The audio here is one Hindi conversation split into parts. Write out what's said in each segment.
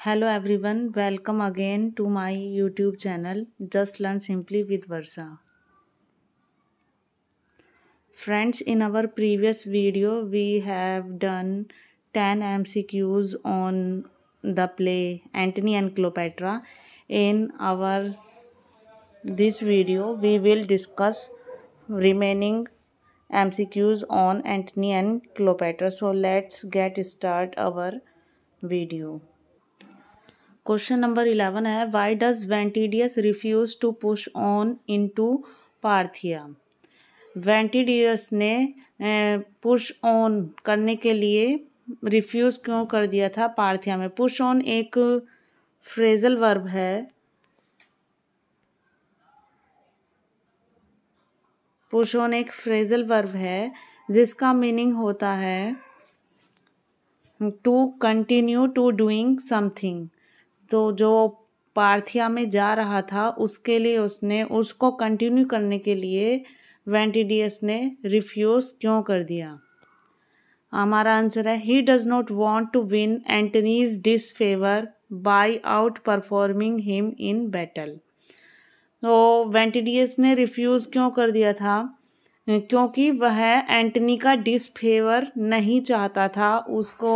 Hello everyone, welcome again to my YouTube channel Just Learn Simply with Varsha. Friends, in our previous video we have done 10 MCQs on the play Antony and Cleopatra. In our this video we will discuss remaining MCQs on Antony and Cleopatra. So let's get start our video. Question number 11 है why does Ventidius refuse to push on into Parthia. Ventidius ने पुश ऑन करने के लिए रिफ्यूज क्यों कर दिया था पार्थिया में। पुश ऑन एक फ्रेजल वर्ब है। पुश ऑन एक फ्रेजल वर्ब है जिसका मीनिंग होता है to continue to doing something. तो जो पार्थिया में जा रहा था उसके लिए उसको कंटिन्यू करने के लिए वेंटिडियस ने रिफ्यूज क्यों कर दिया। हमारा आंसर है he does not want to win Antony's disfavour by outperforming him in battle. तो वेंटिडियस ने रिफ्यूज क्यों कर दिया था क्योंकि वह एंटनी का डिसफेवर नहीं चाहता था। उसको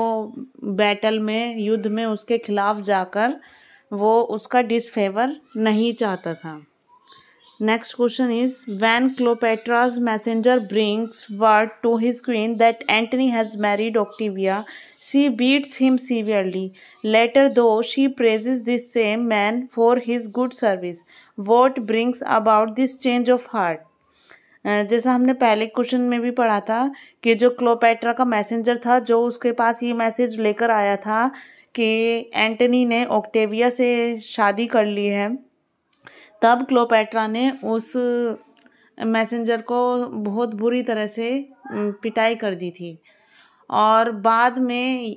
बैटल में युद्ध में उसके खिलाफ जाकर वो उसका डिसफेवर नहीं चाहता था। Next question is when Cleopatra's messenger brings word to his queen that Antony has married Octavia she beats him severely later though she praises this same man for his good service. What brings about this change of heart. जैसा हमने पहले क्वेश्चन में भी पढ़ा था कि जो क्लोपेट्रा का मैसेंजर था जो उसके पास ये मैसेज लेकर आया था कि एंटनी ने ऑक्टेविया से शादी कर ली है, तब क्लोपेट्रा ने उस मैसेंजर को बहुत बुरी तरह से पिटाई कर दी थी और बाद में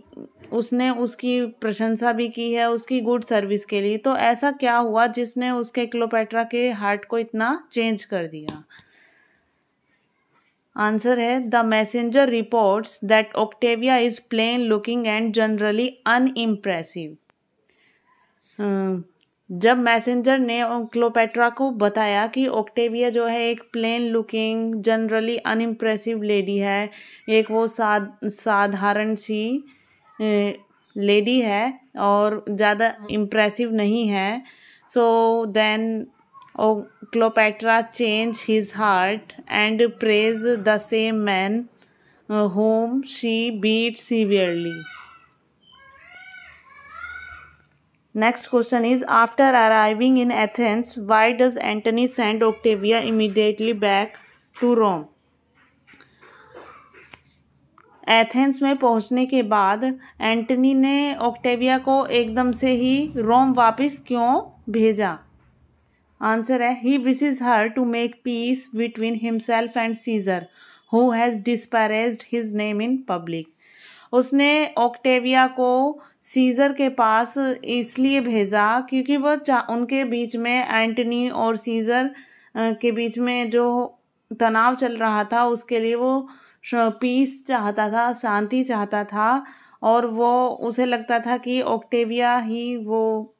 उसने उसकी प्रशंसा भी की है उसकी गुड सर्विस के लिए। तो ऐसा क्या हुआ जिसने उसके क्लोपेट्रा के हार्ट को इतना चेंज कर दिया। आंसर है the messenger reports that Octavia is plain looking and generally unimpressive. जब मैसेंजर ने क्लोपेट्रा को बताया कि ऑक्टेविया जो है एक plain looking generally unimpressive lady है, एक वो साधारण सी लेडी है और ज़्यादा इम्प्रेसिव नहीं है, so then Cleopatra changed his heart and praised the same man whom she beat severely. Next question is after arriving in Athens, why does Antony send Octavia immediately back to Rome? Athens में पहुंचने के बाद एंटनी ने ऑक्टेविया को एकदम से ही रोम वापस क्यों भेजा। आंसर है he wishes her to make peace between himself and Caesar who has disparaged his name in public. उसने ऑक्टेविया को सीजर के पास इसलिए भेजा क्योंकि वो उनके बीच में एंटनी और सीजर के बीच में जो तनाव चल रहा था उसके लिए वो पीस चाहता था, शांति चाहता था और वो उसे लगता था कि ऑक्टेविया ही वो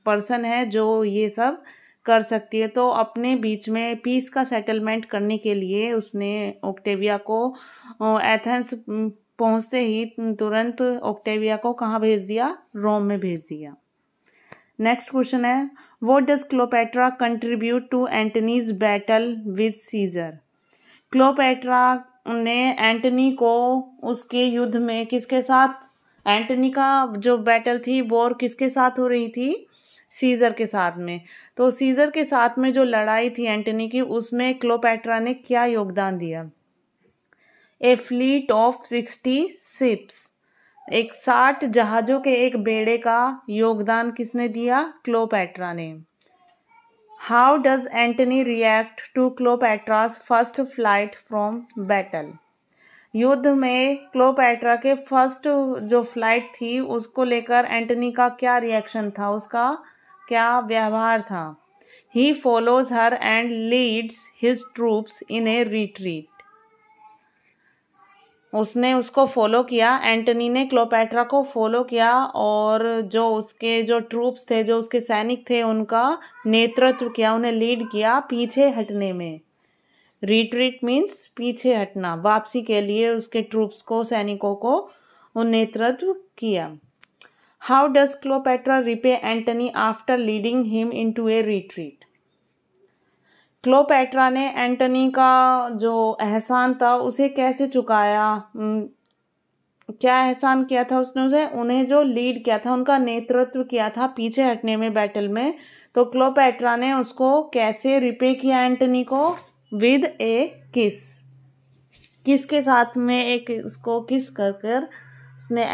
पर्सन है जो ये सब कर सकती है। तो अपने बीच में पीस का सेटलमेंट करने के लिए उसने ऑक्टेविया को एथेंस पहुंचते ही तुरंत ऑक्टेविया को कहाँ भेज दिया, रोम में भेज दिया। नेक्स्ट क्वेश्चन है what does Cleopatra contribute to Antony's battle with Caesar. Cleopatra ने एंटनी को उसके युद्ध में किसके साथ, एंटनी का जो बैटल थी वॉर किसके साथ हो रही थी, सीजर के साथ में। तो सीजर के साथ में जो लड़ाई थी एंटनी की उसमें क्लोपेट्रा ने क्या योगदान दिया। ए फ्लीट ऑफ 60 शिप्स, एक 60 जहाजों के एक बेड़े का योगदान किसने दिया, क्लोपेट्रा ने। How does Antony react to Cleopatra's first flight from battle. युद्ध में क्लोपेट्रा के फर्स्ट जो फ्लाइट थी उसको लेकर एंटनी का क्या रिएक्शन था, उसका क्या व्यवहार था। He follows her and leads his troops in a retreat. उसने उसको फॉलो किया, एंटनी ने क्लोपेट्रा को फॉलो किया और जो उसके जो ट्रूप्स थे, जो उसके सैनिक थे, उनका नेतृत्व किया, उन्हें लीड किया पीछे हटने में। रिट्रीट मीन्स पीछे हटना, वापसी के लिए उसके ट्रूप्स को, सैनिकों को उन नेतृत्व किया। How does Cleopatra repay Antony after leading him into a retreat? Cleopatra ने एंटनी का जो एहसान था उसे कैसे चुकाया? क्या एहसान किया था उसने उसे? उन्हें जो लीड किया था, उनका नेतृत्व किया था पीछे हटने में बैटल में, तो क्लोपेट्रा ने उसको कैसे रिपे किया एंटनी को? विद ए किस। किस के साथ में एक उसको किस कर कर उसने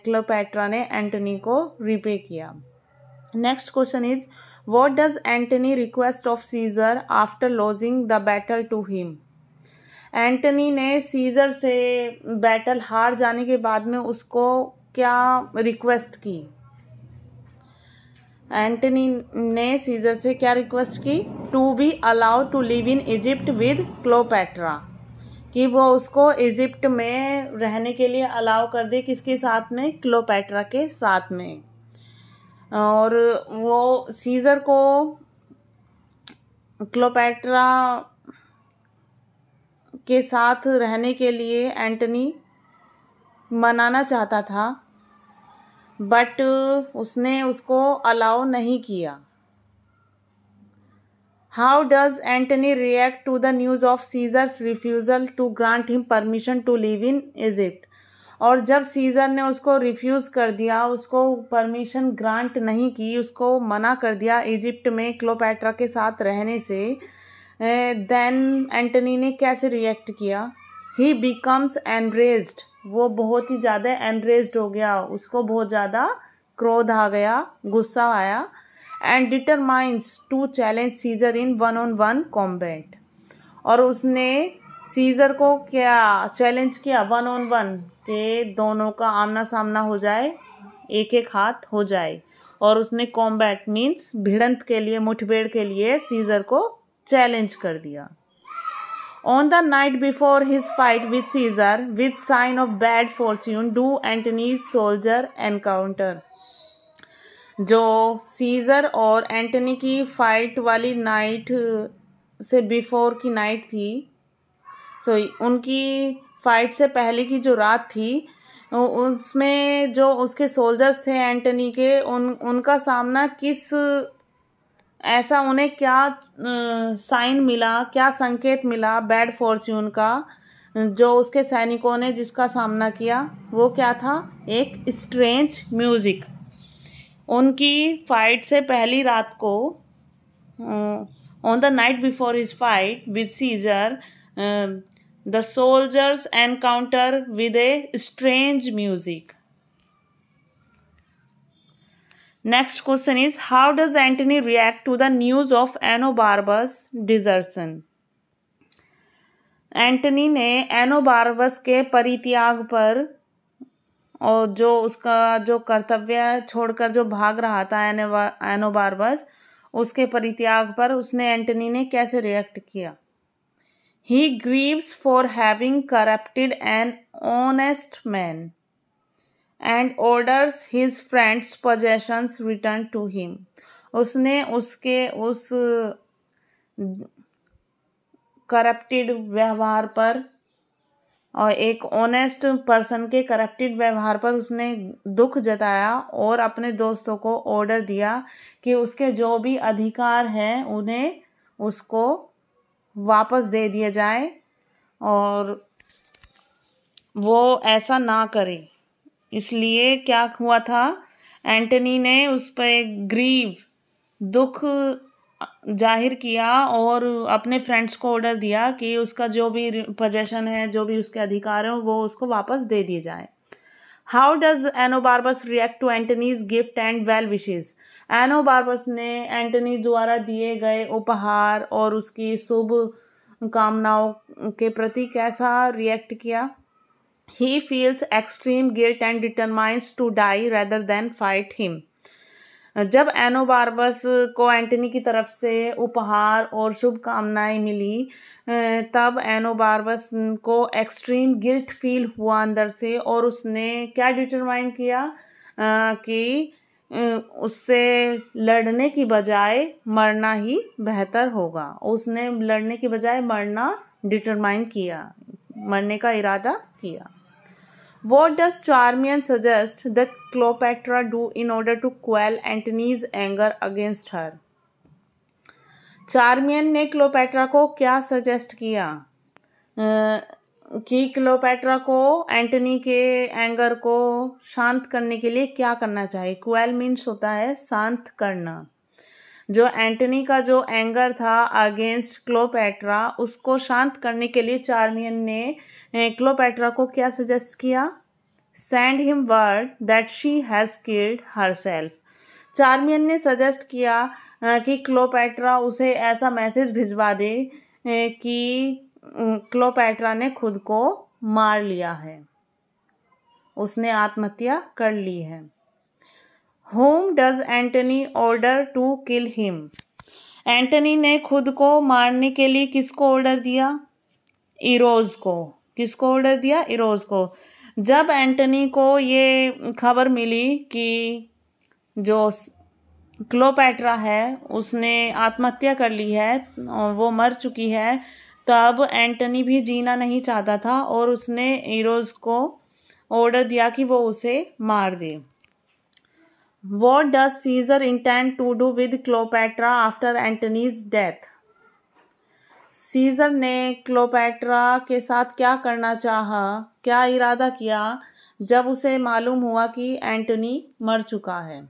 क्लोपेट्रा ने एंटनी को रिपे किया। Next question is what does Antony request of Caesar after losing the battle to him? Antony ने सीजर से बैटल हार जाने के बाद में उसको क्या रिक्वेस्ट की? एंटनी ने सीजर से क्या रिक्वेस्ट की? To be allowed to live in Egypt with Cleopatra, कि वो उसको इजिप्ट में रहने के लिए अलाउ कर दे। किसके साथ में? क्लोपेट्रा के साथ में। और वो सीजर को क्लोपेट्रा के साथ रहने के लिए एंटनी मनाना चाहता था, बट उसने उसको अलाउ नहीं किया। How does Antony react to the news of Caesar's refusal to grant him permission to live in Egypt? और जब सीजर ने उसको रिफ्यूज़ कर दिया, उसको परमिशन ग्रांट नहीं की, उसको मना कर दिया इजिप्ट में क्लोपेट्रा के साथ रहने से, देन एंटनी ने कैसे रिएक्ट किया? ही बिकम्स एनरेज्ड, वो बहुत ही ज़्यादा एनरेज्ड हो गया, उसको बहुत ज़्यादा क्रोध आ गया, गुस्सा आया। And determines to challenge Caesar in 1-on-1 combat, और उसने सीजर को क्या चैलेंज किया? 1-on-1, के दोनों का आमना सामना हो जाए, एक एक हाथ हो जाए। और उसने कॉम्बैट मीन्स भिड़ंत के लिए, मुठभेड़ के लिए सीजर को चैलेंज कर दिया। On the night before his fight with Caesar with sign of bad fortune do Antony's soldier encounter? जो सीजर और एंटनी की फाइट वाली नाइट से बिफोर की नाइट थी, उनकी फाइट से पहले की जो रात थी, उसमें जो उसके सोल्जर्स थे एंटनी के, उनका सामना किस, ऐसा उन्हें क्या साइन मिला, क्या संकेत मिला बैड फॉर्च्यून का, जो उसके सैनिकों ने जिसका सामना किया? वो क्या था? एक स्ट्रेंज म्यूजिक। उनकी फाइट से पहली रात को, on the night before his fight with Caesar, the soldiers encounter with a strange music. Next question is how does Antony react to the news of Enobarbus desertion? Antony ने एनोबार्बस के परित्याग पर और जो उसका जो कर्तव्य छोड़कर जो भाग रहा था एनोबार्बस, उसके परित्याग पर उसने, एंटनी ने कैसे रिएक्ट किया? He grieves for having corrupted an honest man and orders his friend's possessions returned to him. उसने उसके उस करप्टेड व्यवहार पर और एक ऑनेस्ट पर्सन के करप्टेड व्यवहार पर उसने दुख जताया और अपने दोस्तों को ऑर्डर दिया कि उसके जो भी अधिकार हैं उन्हें उसको वापस दे दिया जाए और वो ऐसा ना करे। इसलिए क्या हुआ था? एंटनी ने उस पर ग्रीव, दुख जाहिर किया और अपने फ्रेंड्स को ऑर्डर दिया कि उसका जो भी पोजेशन है, जो भी उसके अधिकार हैं, वो उसको वापस दे दिए जाए। How does Enobarbus react to Antony's gift and well wishes? Enobarbus ने एंटनी द्वारा दिए गए उपहार और उसकी शुभ कामनाओं के प्रति कैसा रिएक्ट किया? He feels extreme guilt and determines to die rather than fight him. जब एनोबार्बस को एंटनी की तरफ से उपहार और शुभकामनाएं मिली तब एनोबार्बस को एक्सट्रीम गिल्ट फील हुआ अंदर से, और उसने क्या डिटरमाइन किया कि उससे लड़ने की बजाय मरना ही बेहतर होगा। उसने लड़ने की बजाय मरना डिटरमाइन किया, मरने का इरादा किया। What does Charmian suggest that Cleopatra do in order to quell Antony's anger against her? Charniak ने क्लोपेट्रा को क्या सजेस्ट किया कि क्लोपेट्रा को एंटनी के एंगर को शांत करने के लिए क्या करना चाहिए। क्वेल मीन्स होता है शांत करना। जो एंटनी का जो एंगर था अगेंस्ट क्लोपेट्रा, उसको शांत करने के लिए चार्मियन ने क्लोपेट्रा को क्या सजेस्ट किया? Send him word that she has killed herself. Charmian ने सजेस्ट किया कि क्लोपेट्रा उसे ऐसा मैसेज भिजवा दे कि क्लोपेट्रा ने खुद को मार लिया है, उसने आत्महत्या कर ली है। Whom does Antony order to kill him? Antony ने खुद को मारने के लिए किसको ऑर्डर दिया? इरोज को। किसको ऑर्डर दिया? इरोज को। जब एंटनी को ये खबर मिली कि जो क्लोपेट्रा है उसने आत्महत्या कर ली है और वो मर चुकी है, तब एंटनी भी जीना नहीं चाहता था और उसने इरोज को ऑर्डर दिया कि वो उसे मार दे। What does Caesar intend to do with Cleopatra after Antony's death? Caesar ने क्लोपेट्रा के साथ क्या करना चाहा, क्या इरादा किया जब उसे मालूम हुआ कि एंटनी मर चुका है?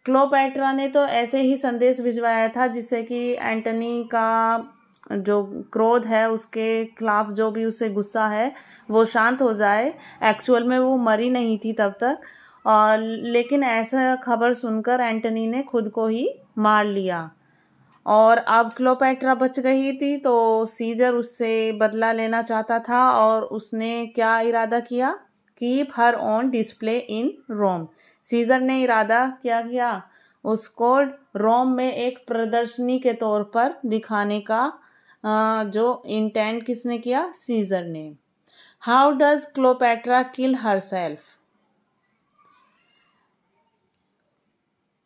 क्लोपेट्रा ने तो ऐसे ही संदेश भिजवाया था जिससे कि एंटनी का जो क्रोध है, उसके खिलाफ जो भी उसे गुस्सा है वो शांत हो जाए। एक्चुअल में वो मरी नहीं थी तब तक, और लेकिन ऐसा खबर सुनकर एंटनी ने खुद को ही मार लिया और अब क्लोपेट्रा बच गई थी, तो सीजर उससे बदला लेना चाहता था और उसने क्या इरादा किया? Keep her on display in Rome. Caesar ने इरादा क्या किया? उसको रोम में एक प्रदर्शनी के तौर पर दिखाने का जो इंटेंट किसने किया? सीजर ने। How does Cleopatra kill herself?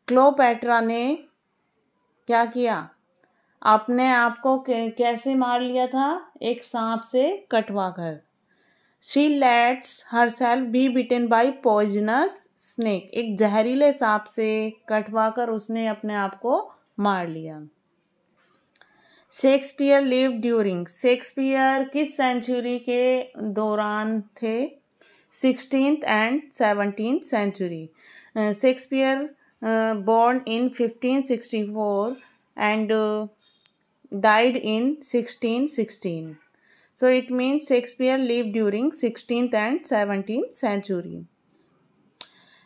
Cleopatra ने क्या किया? अपने आप को कैसे मार लिया था? एक सांप से कटवा कर। She lets herself be bitten by poisonous snake. एक जहरीले सांप से कटवा कर उसने अपने आप को मार लिया। Shakespeare live during. शेक्सपियर किस सेंचुरी के दौरान थे? 16th and 17th century. Shakespeare born in 1564 and died in 1616. So it means Shakespeare lived during 16th and 17th century.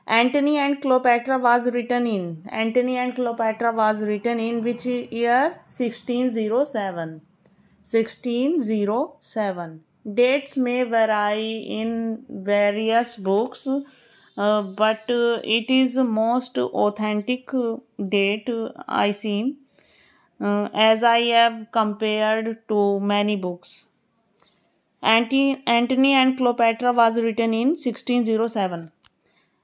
Antony and Cleopatra was written in. Antony and Cleopatra was written in which year? 1607. 1607. Dates may vary in various books. But it is most authentic date I see, as I have compared to many books. Antony and Cleopatra was written in 1607.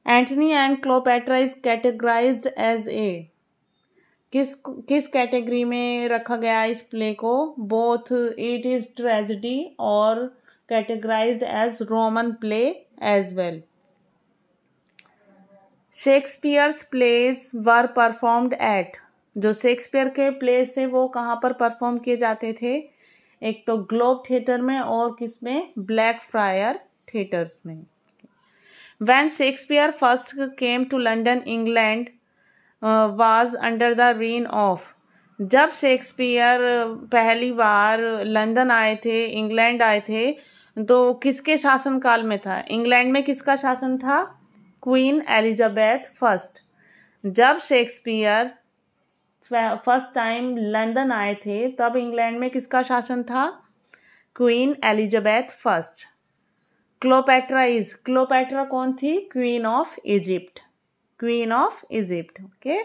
Antony and Cleopatra is categorized as a, किस कैटेगरी में रखा गया इस प्ले को? बोथ इट इज ट्रेजेडी और categorized as Roman play as well. Shakespeare's plays were performed at. जो शेक्सपियर के प्लेज थे वो कहाँ पर परफॉर्म किए जाते थे? एक तो ग्लोब थिएटर में और किस में? ब्लैक फ्रायर थिएटर्स में। When Shakespeare first came to London England was under the reign of. जब शेक्सपियर पहली बार लंदन आए थे, इंग्लैंड आए थे, तो किसके शासनकाल में था? इंग्लैंड में किसका शासन था? Queen Elizabeth first. जब शेक्सपियर फर्स्ट टाइम लंदन आए थे तब इंग्लैंड में किसका शासन था? Queen Elizabeth first. क्लोपेट्रा कौन थी? Queen of Egypt. Queen of Egypt. Okay,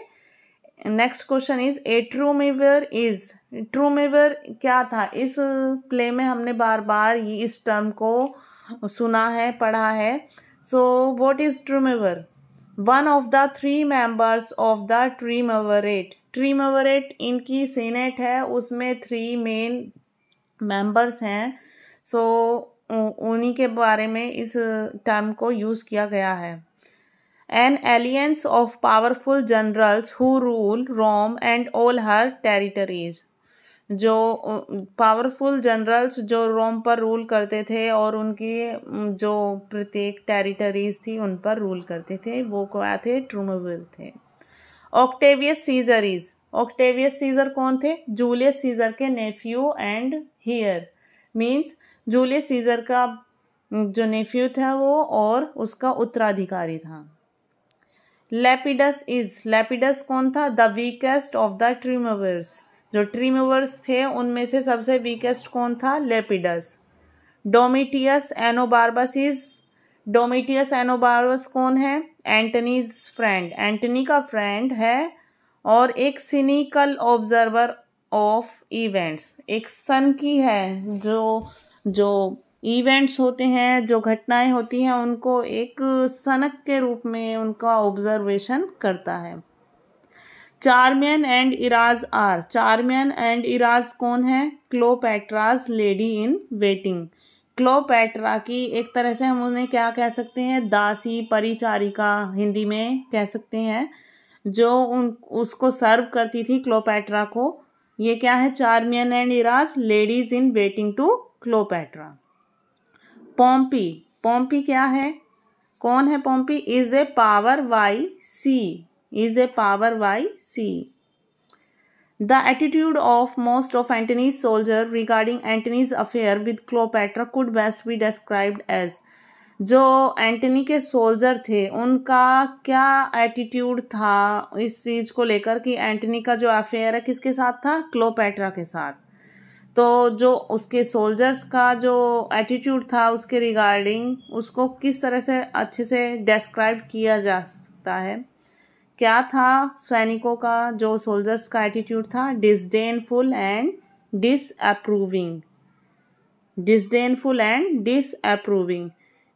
next question is a triumvir is, triumvir क्या था? इस प्ले में हमने बार बार इस टर्म को सुना है, पढ़ा है। So what is triumvir? One of the 3 members of the triumvirate. Triumvirate इनकी सीनेट है, उसमें 3 मेन मेंबर्स हैं। सो उन्हीं के बारे में इस टर्म को यूज़ किया गया है। An alliance of powerful generals who rule Rome and all her territories. जो पावरफुल जनरल्स जो रोम पर रूल करते थे और उनकी जो प्रत्येक टेरिटरीज थी उन पर रूल करते थे, वो क्या थे? ट्रूमेविर थे। Octavius Caesar is, Octavius Caesar कौन थे? जूलियस सीजर के Neiphiu and here, means Julius Caesar का जो नेफ्यू था वो और उसका उत्तराधिकारी था। लेपिडस इज, लेपिडस कौन था? The weakest of the triumvirs. जो ट्रीमेविर्स थे उनमें से सबसे वीकेस्ट कौन था? लेपिडस। डोमिटियस एनोबार्बस इज, डोमिटियस एनोबार्बस कौन है? एंटनीज फ्रेंड, एंटनी का फ्रेंड है और एक सिनिकल ऑब्जर्वर ऑफ इवेंट्स, एक सन की है जो इवेंट्स होते हैं, जो घटनाएं होती हैं, उनको एक सनक के रूप में उनका ऑब्जर्वेशन करता है। Charmian and Iras are, Charmian and Iras कौन है? क्लोपेट्राज लेडी इन वेटिंग। क्लोपेट्रा की एक तरह से हम उन्हें क्या कह सकते हैं? दासी, परिचारिका हिंदी में कह सकते हैं, जो उसको सर्व करती थी क्लोपेट्रा को। ये क्या है? Charmian and Iras, ladies in waiting to Cleopatra. Pompey, Pompey क्या है? कौन है Pompey? Is a power by sea, is a power by sea. The attitude of most of Antony's soldiers regarding Antony's affair with Cleopatra could best be described as, जो एंटनी के सोल्जर थे उनका क्या एटीट्यूड था इस चीज़ को लेकर कि एंटनी का जो अफेयर है किसके साथ था? क्लोपेट्रा के साथ। तो जो उसके सोल्जर्स का जो एटीट्यूड था उसके रिगार्डिंग, उसको किस तरह से अच्छे से डिस्क्राइब किया जा सकता है? क्या था सैनिकों का, जो सोल्जर्स का एटीट्यूड था? Disdainful and disapproving, disdainful and disapproving.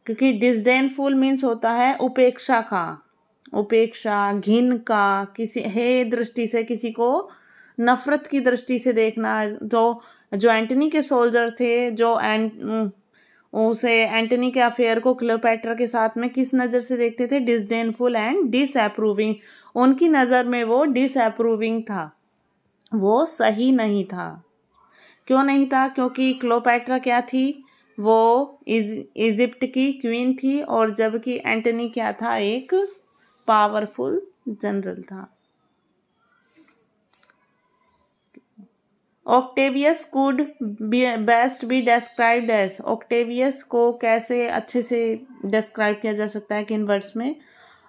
क्योंकि डिसडेनफुल मीन्स होता है उपेक्षा का, उपेक्षा, घिन का, किसी हे दृष्टि से, किसी को नफरत की दृष्टि से देखना। जो एंटनी के सोल्जर थे, जो उसे एंटनी के अफेयर को क्लियोपेट्रा के साथ में किस नज़र से देखते थे? Disdainful and disapproving. उनकी नज़र में वो डिसअप्रूविंग था, वो सही नहीं था। क्यों नहीं था? क्योंकि क्लियोपेट्रा क्या थी? वो इजिप्ट की क्वीन थी, और जबकि एंटनी क्या था? एक पावरफुल जनरल था। Octavius could best be described as, Octavius को कैसे अच्छे से डिस्क्राइब किया जा सकता है? किन वर्ड्स में?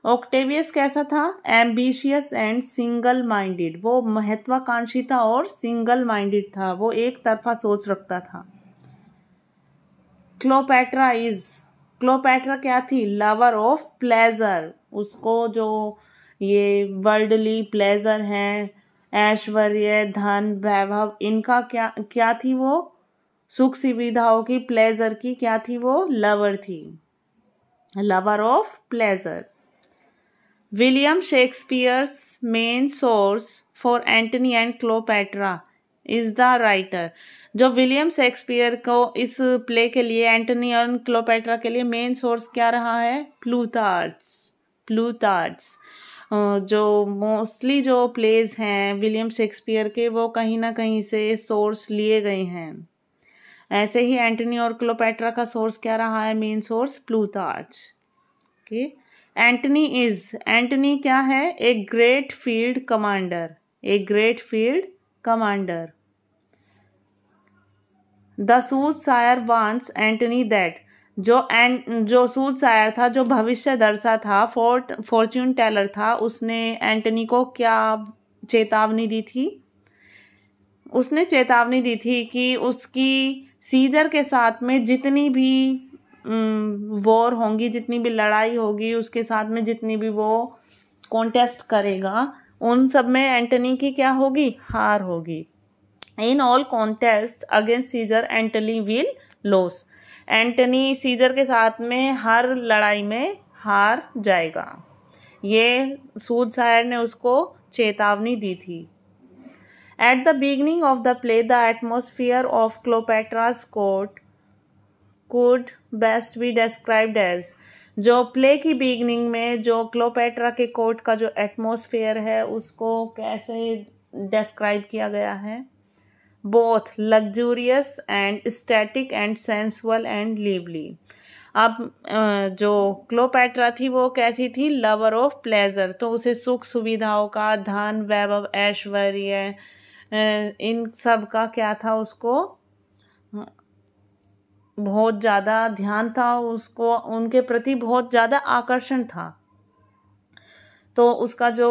ऑक्टेवियस कैसा था? एम्बिशियस एंड सिंगल माइंडेड, वो महत्वाकांक्षी था और सिंगल माइंडेड था, वो एक तरफा सोच रखता था। क्लियोपेट्रा इज, क्लियोपेट्रा क्या थी? लवर ऑफ प्लेजर, उसको जो ये वर्ल्डली प्लेजर हैं, ऐश्वर्य, धन, वैभव, इनका क्या थी? वो सुख सुविधाओं की, प्लेजर की क्या थी? वो लवर थी, lover of pleasure. William Shakespeare's main source for Antony and Cleopatra is the writer. जो विलियम शेक्सपियर को इस प्ले के लिए, एंटनी और क्लियोपेट्रा के लिए मेन सोर्स क्या रहा है? प्लूटार्च, प्लूटार्च। जो मोस्टली जो प्लेज हैं विलियम शेक्सपियर के, वो कहीं ना कहीं से सोर्स लिए गए हैं। ऐसे ही एंटनी और क्लियोपेट्रा का सोर्स क्या रहा है? Main source Plutarch. Okay, Antony is, Antony क्या है? A great field commander, a great field commander. The soothsayer wants Antony that, जो सूदसायर था, जो भविष्य दर्शा था, फॉर्च्यून टेलर था, उसने एंटनी को क्या चेतावनी दी थी? उसने चेतावनी दी थी कि उसकी सीजर के साथ में जितनी भी वॉर होंगी, जितनी भी लड़ाई होगी, उसके साथ में जितनी भी वो कॉन्टेस्ट करेगा, उन सब में एंटनी की क्या होगी, हार होगी। In all contest against Caesar Antony will lose, Antony Caesar के साथ में हर लड़ाई में हार जाएगा। ये सूदशायर ने उसको चेतावनी दी थी। At the beginning of the play the atmosphere of Cleopatra's court could best be described as, जो प्ले की बिगनिंग में जो क्लोपेट्रा के कोर्ट का जो एटमॉस्फेयर है उसको कैसे डिस्क्राइब किया गया है, both luxurious and static and sensual and lively. अब जो क्लोपेट्रा थी वो कैसी थी, लवर ऑफ प्लेजर, तो उसे सुख सुविधाओं का, धन वैभव ऐश्वर्य इन सब का क्या था, उसको बहुत ज़्यादा ध्यान था, उसको उनके प्रति बहुत ज़्यादा आकर्षण था। तो उसका जो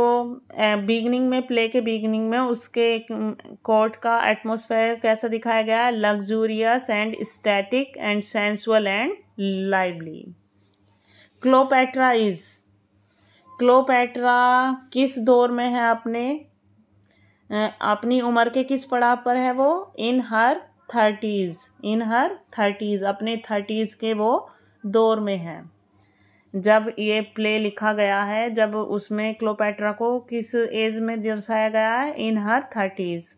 बिगनिंग में, प्ले के बिगनिंग में उसके कोर्ट का एटमॉस्फेयर कैसा दिखाया गया है, luxurious and static and sensual and lively. Cleopatra किस दौर में है, अपनी उम्र के किस पड़ाव पर है वो, इन हर थर्टीज़, अपने 30s के वो दौर में है। जब ये प्ले लिखा गया है, जब उसमें क्लोपेट्रा को किस एज में दर्शाया गया है, इन हर 30s।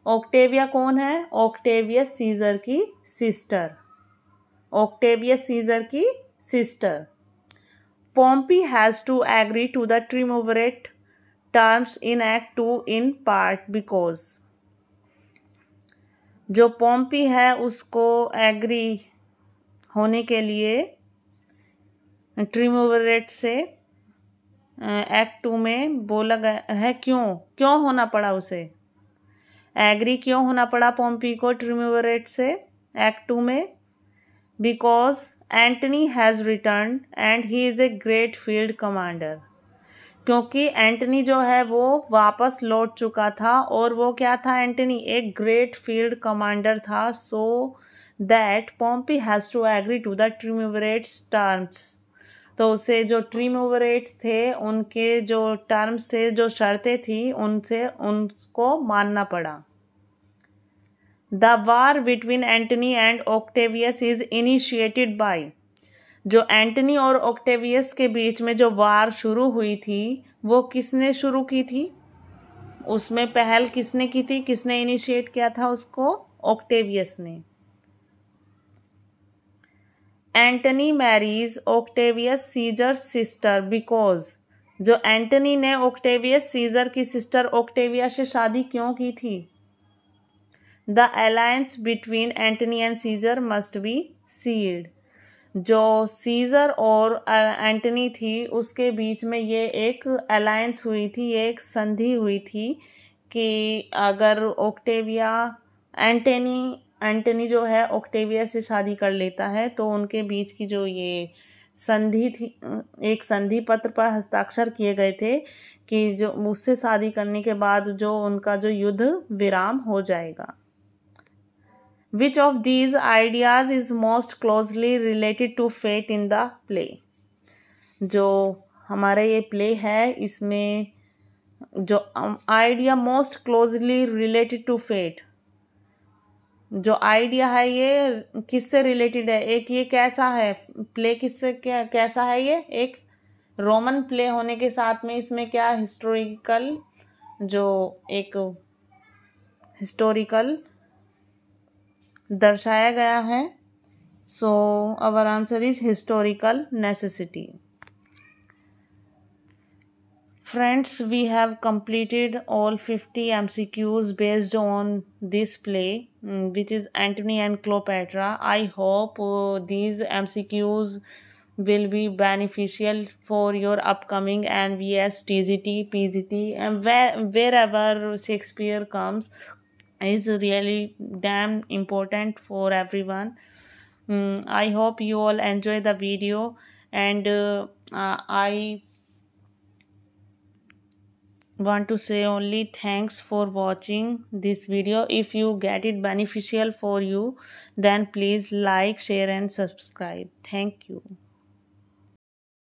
ऑक्टेविया कौन है, ऑक्टेवियस सीजर की sister. Pompey has to agree to the triumvirate terms in act 2 in part because, जो पोम्पी है उसको एग्री होने के लिए ट्रिमविरेट से एक्ट 2 में बोला गया है। क्यों होना पड़ा, उसे एग्री क्यों होना पड़ा पोम्पी को ट्रिमविरेट से एक्ट 2 में, because Antony has return and he is a great field commander, क्योंकि एंटनी जो है वो वापस लौट चुका था, और वो क्या था, एंटनी एक ग्रेट फील्ड कमांडर था। So that Pompey has to agree to the triumvirates terms, तो उसे जो ट्रिमविरेट्स थे उनके जो टर्म्स थे, जो शर्तें थी, उनको मानना पड़ा। The war between Antony and Octavius is initiated by, जो एंटनी और ऑक्टेवियस के बीच में जो वार शुरू हुई थी वो किसने शुरू की थी, उसमें पहल किसने की थी, किसने इनिशिएट किया था उसको, ऑक्टेवियस ने। Antony marries Octavius Caesar's sister because, जो एंटनी ने ऑक्टेवियस सीजर की सिस्टर ऑक्टेविया से शादी क्यों की थी, the alliance between Antony and Caesar must be sealed, जो सीजर और एंटनी थी उसके बीच में ये एक अलायंस हुई थी, ये एक संधि हुई थी कि अगर एंटनी जो है ऑक्टेविया से शादी कर लेता है तो उनके बीच की जो ये संधि थी, एक संधि पत्र पर हस्ताक्षर किए गए थे कि जो उससे शादी करने के बाद जो उनका जो युद्ध विराम हो जाएगा। Which of these ideas is most closely related to fate in the play? जो हमारा ये प्ले है इसमें जो idea most closely related to fate, जो आइडिया है ये किससे रिलेटेड है, एक ये कैसा है प्ले, किससे कैसा है, ये एक रोमन प्ले होने के साथ में इसमें क्या हिस्टोरिकल दर्शाया गया है। So our answer is historical necessity. Friends, we have completed all 50 MCQs based on this play, which is Antony and Cleopatra. I hope these MCQs will be beneficial for your upcoming NVS, TGT, PGT, and wherever Shakespeare comes is really damn important for everyone. I hope you all enjoy the video, and I want to say only thanks for watching this video. If you get it beneficial for you, then please like, share and subscribe. Thank you.